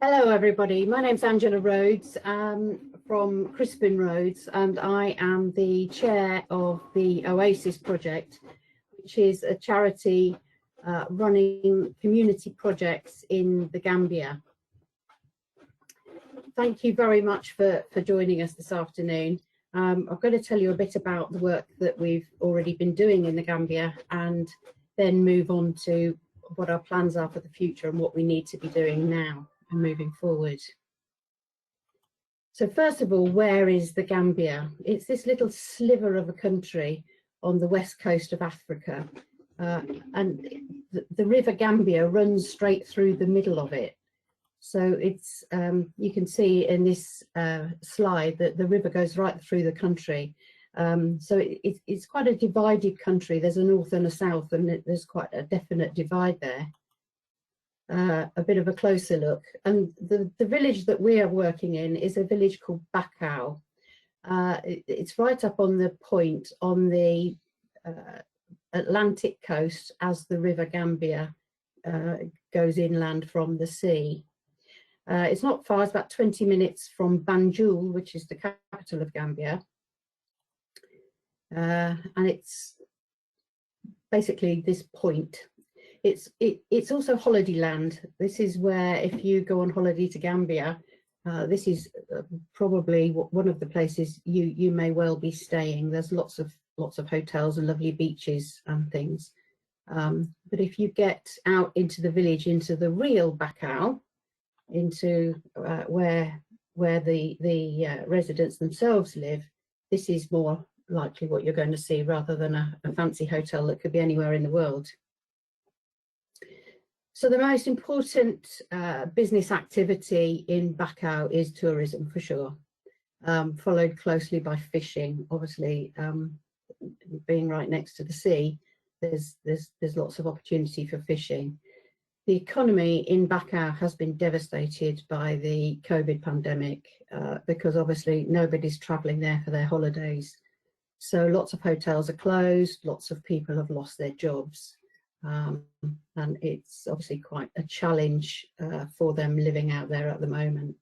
Hello everybody, my name's Angela Rhodes from Crispin Rhodes, and I am the chair of the Oasis Project, which is a charity running community projects in the Gambia. Thank you very much for joining us this afternoon. I'm going to tell you a bit about the work that we've already been doing in the Gambia and then move on to what our plans are for the future and what we need to be doing now and moving forward. So first of all, where is the Gambia? It's this little sliver of a country on the west coast of Africa, and the river Gambia runs straight through the middle of it. So it's you can see in this slide that the river goes right through the country. So it's quite a divided country. There's a north and a south, and there's quite a definite divide there. A bit of a closer look, and the village that we are working in is a village called Bakau. It's right up on the point on the Atlantic coast as the river Gambia goes inland from the sea. It's not far, it's about 20 minutes from Banjul, which is the capital of Gambia, and it's basically this point. It's also holiday land. This is where, if you go on holiday to Gambia, this is probably one of the places you may well be staying. There's lots of hotels and lovely beaches and things. But if you get out into the village, into the real Bakau, into where the residents themselves live, this is more likely what you're going to see rather than a fancy hotel that could be anywhere in the world. So the most important business activity in Bakau is tourism, for sure, followed closely by fishing. Obviously, being right next to the sea, there's lots of opportunity for fishing. The economy in Bakau has been devastated by the COVID pandemic because obviously nobody's traveling there for their holidays. So lots of hotels are closed, lots of people have lost their jobs. And it's obviously quite a challenge for them living out there at the moment,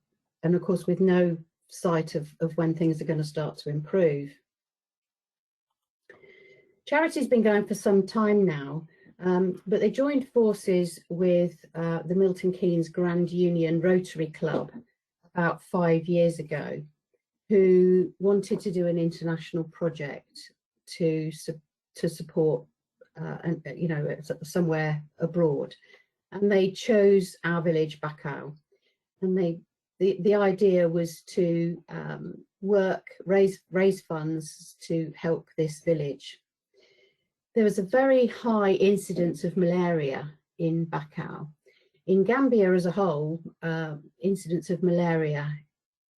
and of course with no sight of when things are going to start to improve. Charity's been going for some time now, but they joined forces with the Milton Keynes Grand Union Rotary Club about 5 years ago, who wanted to do an international project to support and somewhere abroad, and they chose our village Bakau, and the idea was to raise funds to help this village. There was a very high incidence of malaria in Bakau. In Gambia as a whole, incidence of malaria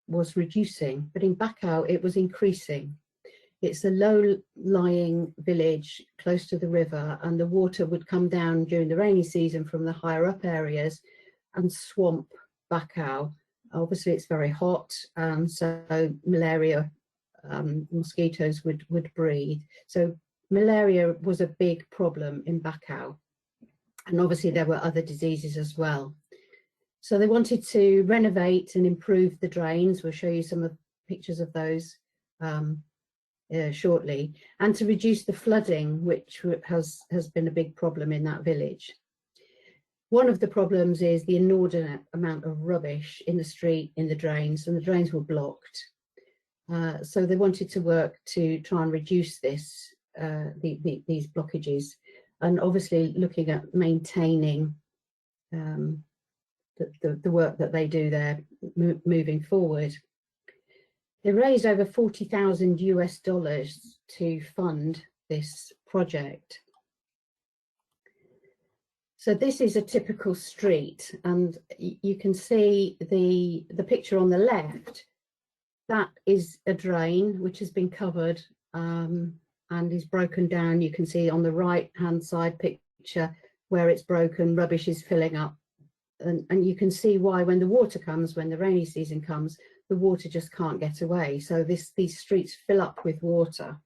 was reducing, but in Bakau it was increasing. It's a low-lying village close to the river, and the water would come down during the rainy season from the higher up areas and swamp Bakau. Obviously it's very hot, so malaria mosquitoes would breed. So malaria was a big problem in Bakau, and obviously there were other diseases as well. So they wanted to renovate and improve the drains. We'll show you some of the pictures of those shortly, and to reduce the flooding, which has been a big problem in that village. One of the problems is the inordinate amount of rubbish in the street, in the drains, and the drains were blocked. So they wanted to work to try and reduce this, these blockages, and obviously looking at maintaining the work that they do there moving forward. They raised over $40,000 US to fund this project. So this is a typical street, and you can see the picture on the left. That is a drain which has been covered and is broken down. You can see on the right hand side picture where it's broken, rubbish is filling up, and you can see why when the water comes, when the rainy season comes, the water just can't get away. So these streets fill up with water.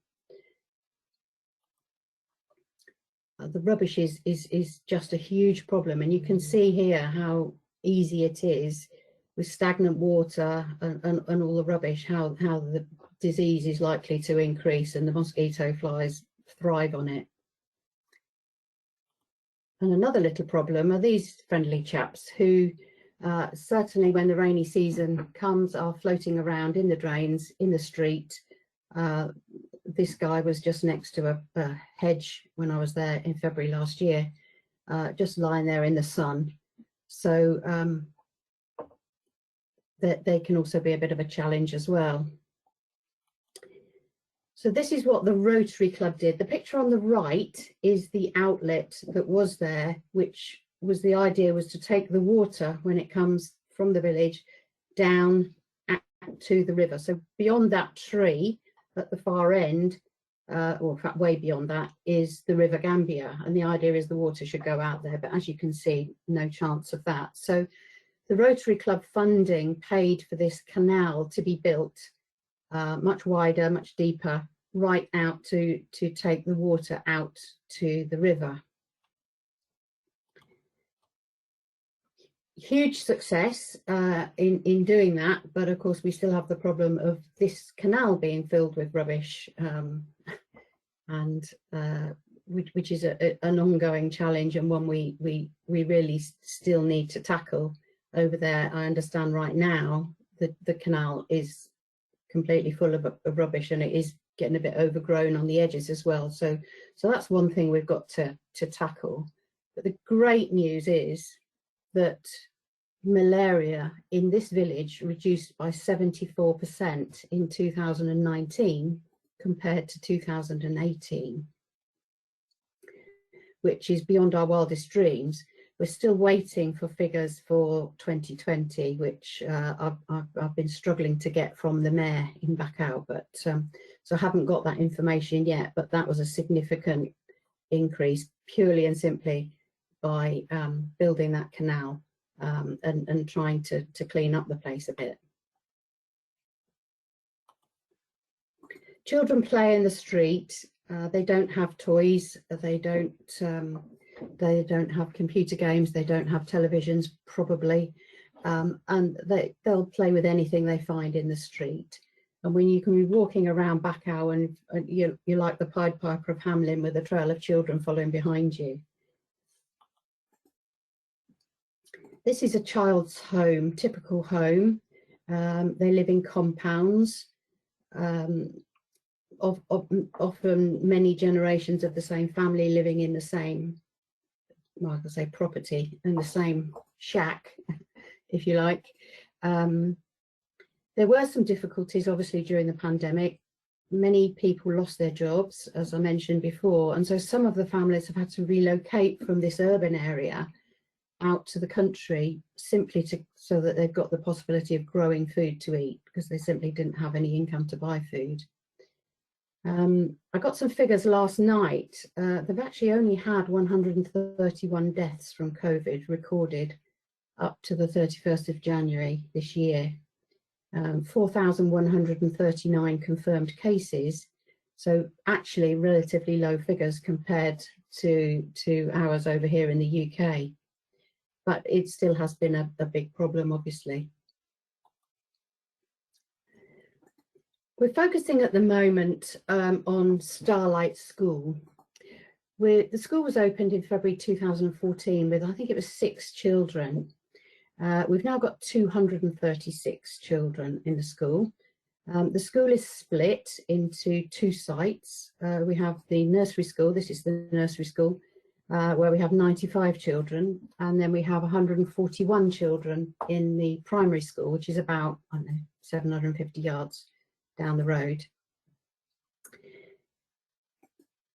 The rubbish is just a huge problem, and you can see here how easy it is with stagnant water and all the rubbish, how the disease is likely to increase, and the mosquito flies thrive on it. And another little problem are these friendly chaps who certainly when the rainy season comes are floating around in the drains, in the street. This guy was just next to a hedge when I was there in February last year, just lying there in the sun. So that they can also be a bit of a challenge as well. So this is what the Rotary Club did. The picture on the right is the outlet that was there, which was the idea was to take the water when it comes from the village down to the river. So beyond that tree at the far end, or in fact way beyond that, is the River Gambia, and the idea is the water should go out there, but as you can see, no chance of that. So the Rotary Club funding paid for this canal to be built much wider, much deeper, right out to take the water out to the river. Huge success in doing that, but of course we still have the problem of this canal being filled with rubbish, and which is an ongoing challenge, and one we really still need to tackle over there. I understand right now that the canal is completely full of rubbish, and it is getting a bit overgrown on the edges as well. So that's one thing we've got to tackle. But the great news is that malaria in this village reduced by 74% in 2019 compared to 2018, which is beyond our wildest dreams. We're still waiting for figures for 2020, which I've been struggling to get from the mayor in Bakau, but so I haven't got that information yet. But that was a significant increase purely and simply by building that canal and trying to clean up the place a bit. Children play in the street. They don't have toys. They don't have computer games. They don't have televisions, probably, and they'll play with anything they find in the street. And when you can be walking around Bakau and you're like the Pied Piper of Hamelin with a trail of children following behind you. This is a child's home, typical home. They live in compounds, often many generations of the same family living in the same, well, I could say property, in the same shack, if you like. There were some difficulties, obviously, during the pandemic. Many people lost their jobs, as I mentioned before, and so some of the families have had to relocate from this urban area out to the country simply so that they've got the possibility of growing food to eat, because they simply didn't have any income to buy food. I got some figures last night. They've actually only had 131 deaths from COVID recorded up to the 31st of January this year. 4,139 confirmed cases, so actually relatively low figures compared to ours over here in the UK. But it still has been a big problem, obviously. We're focusing at the moment on Starlight School. The school was opened in February 2014 with, I think it was 6 children. We've now got 236 children in the school. The school is split into 2 sites. We have the nursery school, this is the nursery school, where we have 95 children, and then we have 141 children in the primary school, which is about, I don't know, 750 yards down the road.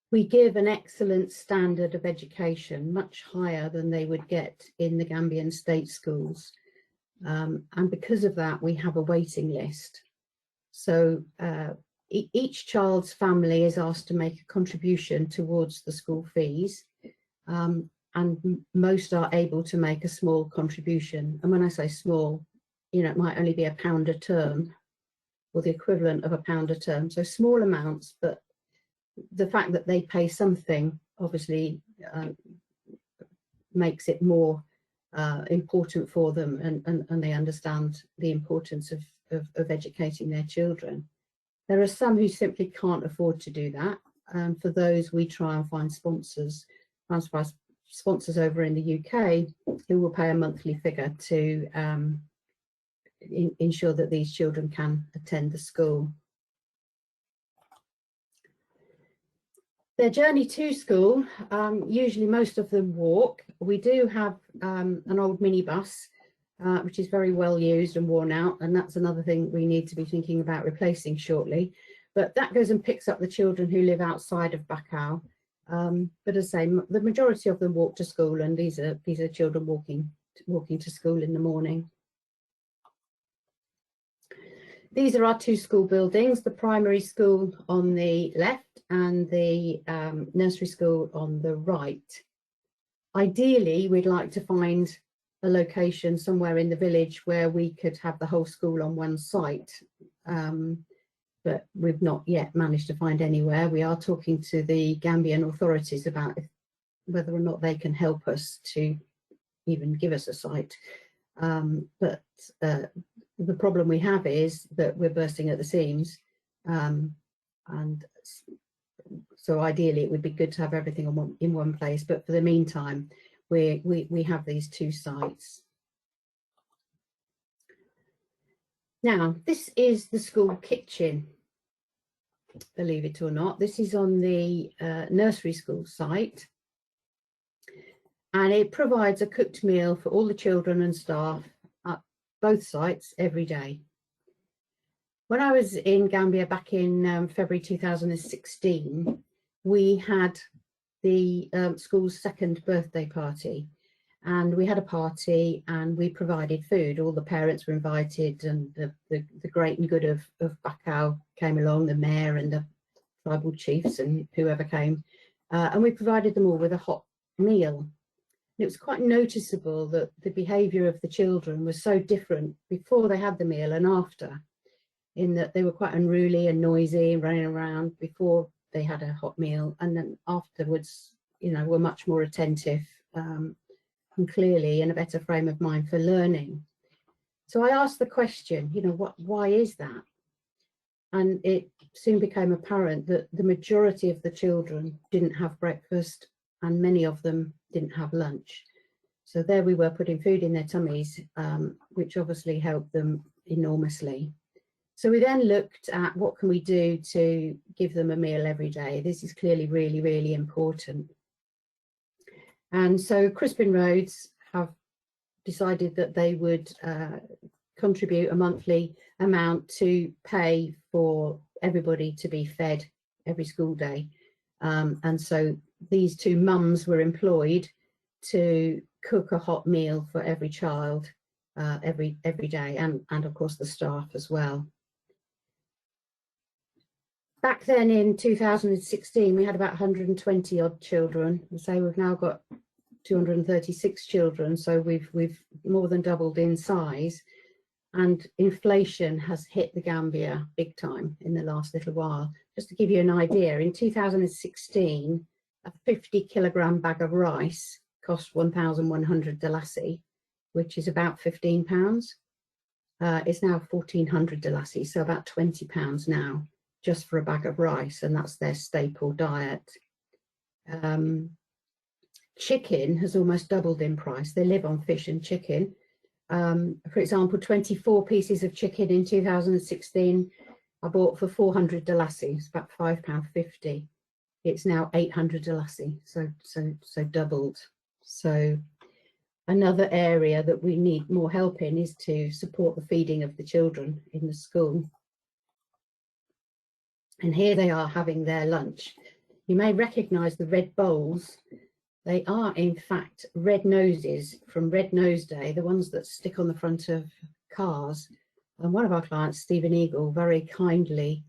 We give an excellent standard of education, much higher than they would get in the Gambian state schools. And because of that, we have a waiting list. So each child's family is asked to make a contribution towards the school fees. And most are able to make a small contribution. And when I say small, you know, it might only be £1 a term, or the equivalent of £1 a term. So small amounts, but the fact that they pay something obviously makes it more important for them, and they understand the importance of educating their children. There are some who simply can't afford to do that. For those, we try and find sponsors over in the UK who will pay a monthly figure to ensure that these children can attend the school. Their journey to school, usually most of them walk. We do have an old minibus, which is very well used and worn out, and that's another thing we need to be thinking about replacing shortly. But that goes and picks up the children who live outside of Bakau. But as I say, the majority of them walk to school, and these are children walking to school in the morning. These are our two school buildings, the primary school on the left and the nursery school on the right. Ideally, we'd like to find a location somewhere in the village where we could have the whole school on one site, but we've not yet managed to find anywhere. We are talking to the Gambian authorities about whether or not they can help us to even give us a site. But the problem we have is that we're bursting at the seams, and so ideally it would be good to have everything in one place, but for the meantime we have these two sites. Now, this is the school kitchen, believe it or not. This is on the nursery school site, and it provides a cooked meal for all the children and staff at both sites every day. When I was in Gambia back in February 2016, we had the school's second birthday party, and we had a party and we provided food. All the parents were invited, and the great and good of Bakau came along, the mayor and the tribal chiefs and whoever came, and we provided them all with a hot meal. It was quite noticeable that the behaviour of the children was so different before they had the meal and after, in that they were quite unruly and noisy and running around before they had a hot meal, and then afterwards, you know, were much more attentive and clearly in a better frame of mind for learning. So I asked the question, you know, why is that? And it soon became apparent that the majority of the children didn't have breakfast, and many of them didn't have lunch. So there we were, putting food in their tummies, which obviously helped them enormously. So we then looked at what can we do to give them a meal every day. This is clearly really, really important. And so Crispin Rhodes have decided that they would contribute a monthly amount to pay for everybody to be fed every school day. And so these two mums were employed to cook a hot meal for every child every day, and of course the staff as well. Back then in 2016, we had about 120 odd children. So we've now got 236 children. So we've more than doubled in size, and inflation has hit the Gambia big time in the last little while. Just to give you an idea, in 2016, a 50-kilogram bag of rice cost 1,100 dalasi, which is about £15. It's now 1,400 dalasi, so about £20 now, just for a bag of rice, and that's their staple diet. Chicken has almost doubled in price. They live on fish and chicken. For example, 24 pieces of chicken in 2016 I bought for 400 dalasi, it's about £5.50. It's now 800 dalasi, so doubled. So another area that we need more help in is to support the feeding of the children in the school. And here they are having their lunch. You may recognise the red bowls. They are in fact red noses from Red Nose Day, the ones that stick on the front of cars. And one of our clients, Stephen Eagle, very kindly,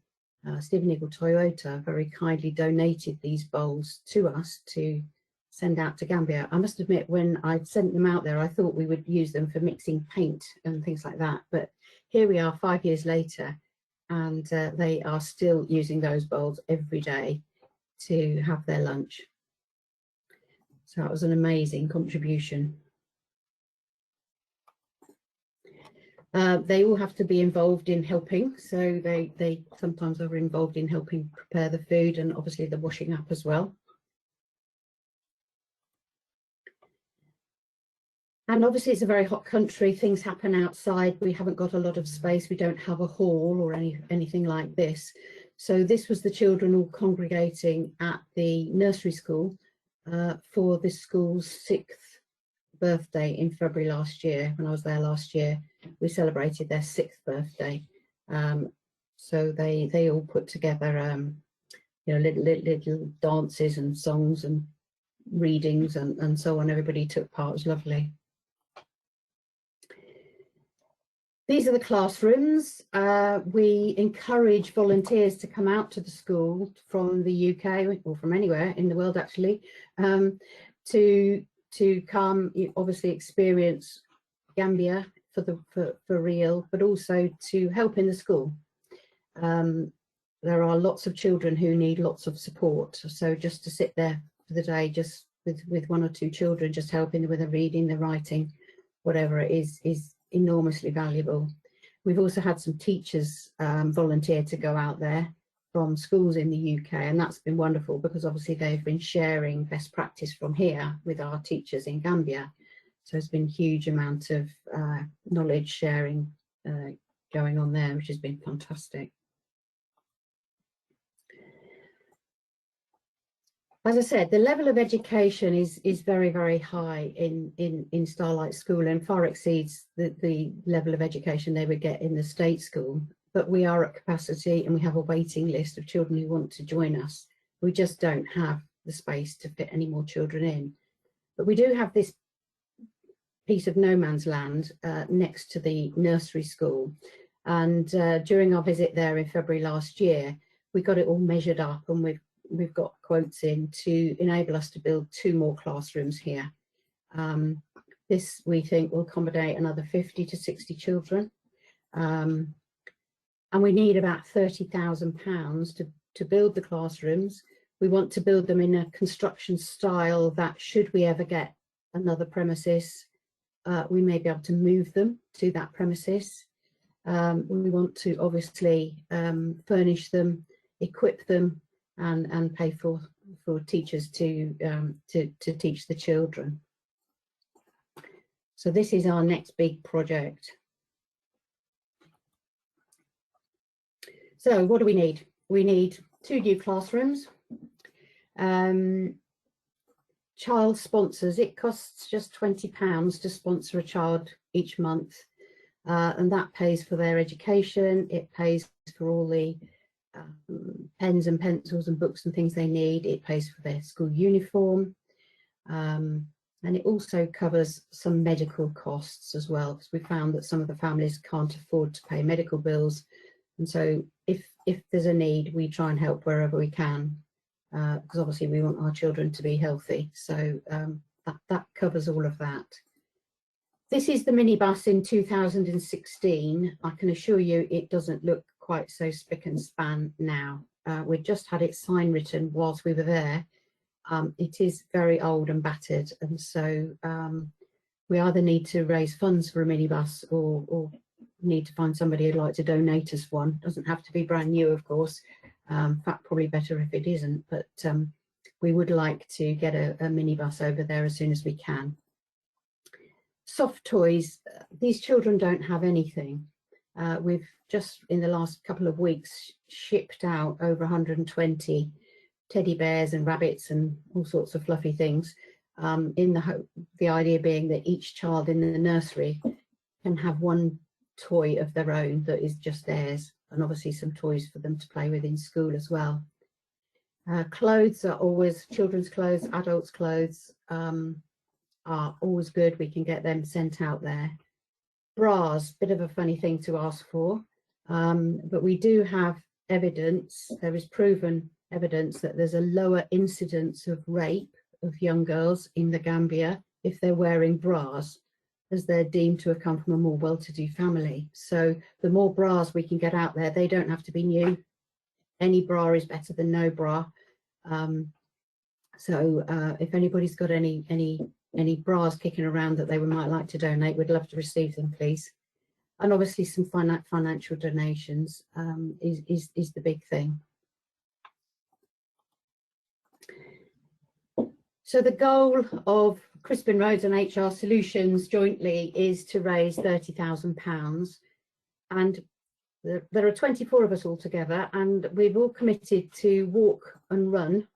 Stephen Eagle Toyota, very kindly donated these bowls to us to send out to Gambia. I must admit, when I sent them out there, I thought we would use them for mixing paint and things like that. But here we are 5 years later, and they are still using those bowls every day to have their lunch. So that was an amazing contribution. They all have to be involved in helping, so they sometimes are involved in helping prepare the food and obviously the washing up as well. And obviously it's a very hot country, things happen outside, we haven't got a lot of space, we don't have a hall or anything like this. So this was the children all congregating at the nursery school for the school's 6th birthday in February last year. When I was there last year, we celebrated their 6th birthday. So they all put together you know, little dances and songs and readings and so on. Everybody took part. It was lovely. These are the classrooms. We encourage volunteers to come out to the school from the UK or from anywhere in the world actually, to come, obviously experience Gambia for real, but also to help in the school. There are lots of children who need lots of support, so just to sit there for the day just with 1 or 2 children, just helping with the reading, the writing, whatever it is enormously valuable. We've also had some teachers volunteer to go out there from schools in the UK, and that's been wonderful because obviously they've been sharing best practice from here with our teachers in Gambia. So there's been a huge amount of knowledge sharing going on there, which has been fantastic. As I said, the level of education is very, very high in Starlight School and far exceeds the level of education they would get in the state school. But we are at capacity and we have a waiting list of children who want to join us. We just don't have the space to fit any more children in. But we do have this piece of no man's land next to the nursery school. And during our visit there in February last year, we got it all measured up and we've got quotes in to enable us to build 2 more classrooms here. This we think will accommodate another 50 to 60 children. And we need about £30,000 to build the classrooms. We want to build them in a construction style that should we ever get another premises, we may be able to move them to that premises. We want to obviously furnish them, equip them, and pay for teachers to teach the children. So this is our next big project. So what do we need? We need 2 new classrooms. Child sponsors, it costs just £20 to sponsor a child each month, and that pays for their education, it pays for all the pens and pencils and books and things they need, it pays for their school uniform, and it also covers some medical costs as well, because we found that some of the families can't afford to pay medical bills, and so if there's a need, we try and help wherever we can, because obviously we want our children to be healthy, so that covers all of that. This is the minibus in 2016. I can assure you it doesn't look quite so spick and span now. We just had its sign written whilst we were there. It is very old and battered, and so we either need to raise funds for a minibus or need to find somebody who'd like to donate us one. Doesn't have to be brand new, of course. In fact, probably better if it isn't, but we would like to get a minibus over there as soon as we can. Soft toys, these children don't have anything. We've just in the last couple of weeks shipped out over 120 teddy bears and rabbits and all sorts of fluffy things, in the idea being that each child in the nursery can have one toy of their own that is just theirs, and obviously some toys for them to play with in school as well. Clothes are always, children's clothes, adults' clothes are always good. We can get them sent out there. Bras, bit of a funny thing to ask for, but we do have evidence, there is proven evidence that there's a lower incidence of rape of young girls in the Gambia if they're wearing bras, as they're deemed to have come from a more well-to-do family. So the more bras we can get out there, they don't have to be new. Any bra is better than no bra. So if anybody's got any bras kicking around that they might like to donate, we'd love to receive them, please. and obviously some financial donations is the big thing. So the goal of Crispin Rhodes and HR Solutions jointly is to raise £30,000, and there are 24 of us all together, and we've all committed to walk and run,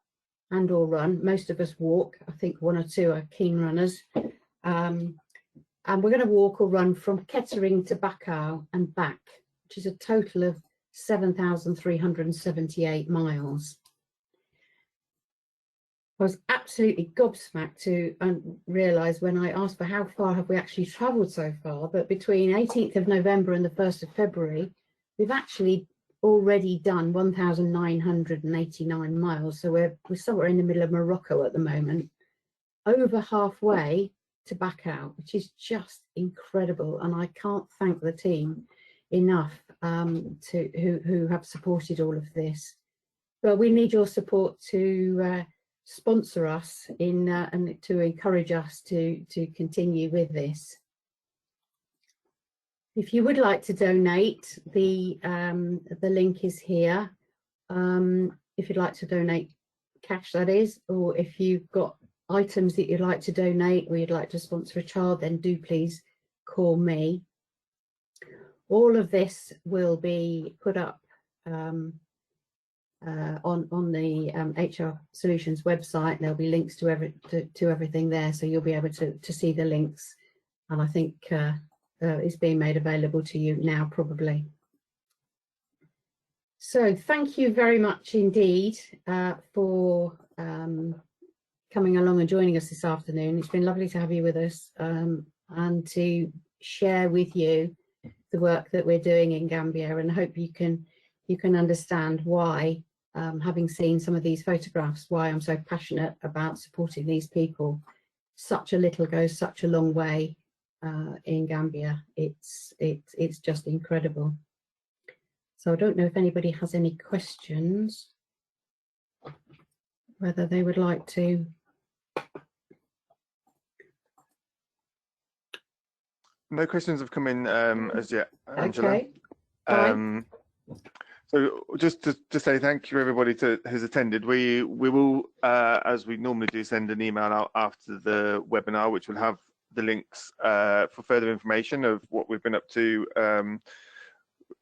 or run. Most of us walk. I think one or two are keen runners. And we're going to walk or run from Kettering to Bakau and back, which is a total of 7,378 miles. I was absolutely gobsmacked to realise when I asked for how far have we actually travelled so far, but between 18th of November and the 1st of February, we've actually already done 1,989 miles. So we're somewhere in the middle of Morocco at the moment, over halfway to Bakau, which is just incredible. And I can't thank the team enough who have supported all of this. But we need your support to sponsor us and to encourage us to continue with this. If you would like to donate, the link is here. If you'd like to donate cash, that is, or if you've got items that you'd like to donate or you'd like to sponsor a child, then do please call me. All of this will be put up on the HR Solutions website. There'll be links to everything there, so you'll be able to see the links, and I think it's being made available to you now probably. So thank you very much indeed for coming along and joining us this afternoon. It's been lovely to have you with us and to share with you the work that we're doing in Gambia, and I hope you can understand why, having seen some of these photographs, why I'm so passionate about supporting these people. Such a little goes such a long way in Gambia. It's just incredible. So I don't know if anybody has any questions, whether they would like to. No questions have come in as yet, Angela. Okay. So just to say thank you everybody who's attended. We will, as we normally do, send an email out after the webinar, which will have the links for further information of what we've been up to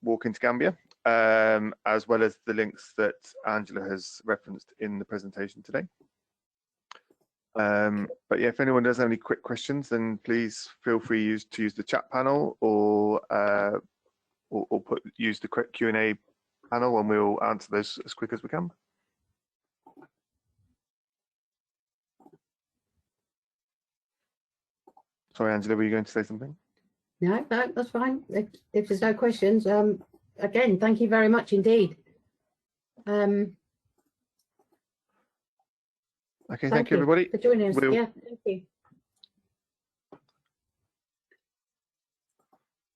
walking to Gambia, as well as the links that Angela has referenced in the presentation today. But yeah, if anyone does have any quick questions, then please feel free to use the chat panel or use the Q&A panel, and we'll answer those as quick as we can. Sorry, Angela, were you going to say something? No, that's fine. If there's no questions, again, thank you very much indeed. Okay, thank you everybody for joining us. Yeah, thank you.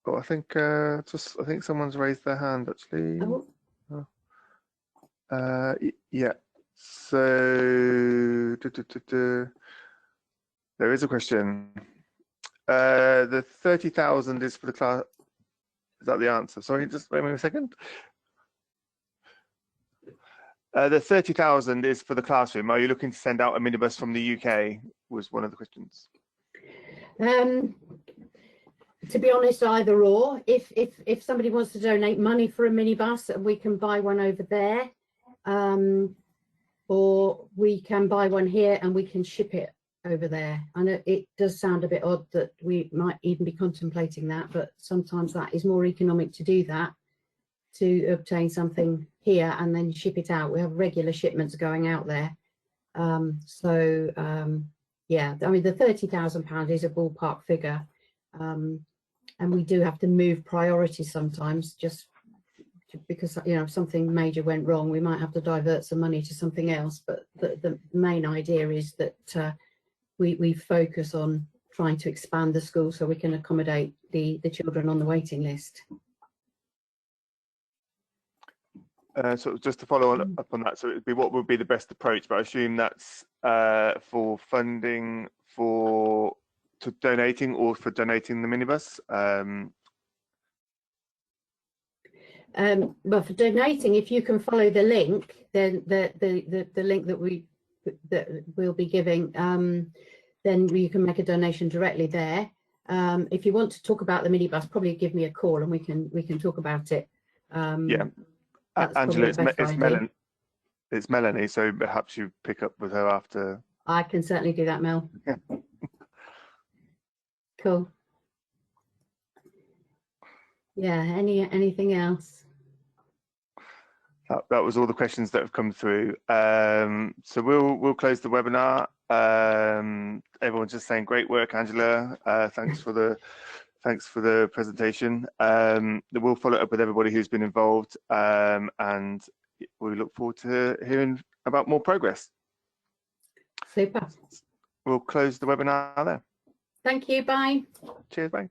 Oh, I think someone's raised their hand actually. Oh. Yeah. So there is a question. The 30,000 is for the class. Is that the answer? Sorry, just wait a second. The 30,000 is for the classroom. Are you looking to send out a minibus from the UK? Was one of the questions. To be honest, either or. If somebody wants to donate money for a minibus, we can buy one over there, or we can buy one here and we can ship it over there. I know it does sound a bit odd that we might even be contemplating that, but sometimes that is more economic to do that, to obtain something here and then ship it out. We have regular shipments going out there. Yeah, I mean, the £30,000 is a ballpark figure. And we do have to move priorities sometimes, just because, you know, if something major went wrong, we might have to divert some money to something else. But the main idea is that we focus on trying to expand the school so we can accommodate the children on the waiting list. So just to follow up on that, so it would be what would be the best approach, but I assume that's for funding to donating or for donating the minibus. Well, for donating, if you can follow the link, then the link that we'll be giving, then you can make a donation directly there. If you want to talk about the minibus, probably give me a call and we can talk about it. Yeah, That's Angela, probably the best idea. It's Melanie, so perhaps you pick up with her after. I can certainly do that, Mel. Yeah. Cool. Yeah. Anything else? That was all the questions that have come through. So we'll close the webinar. Everyone's just saying great work, Angela. Thanks for the presentation. We'll follow up with everybody who's been involved, and we look forward to hearing about more progress. Super. We'll close the webinar there. Thank you. Bye. Cheers. Bye.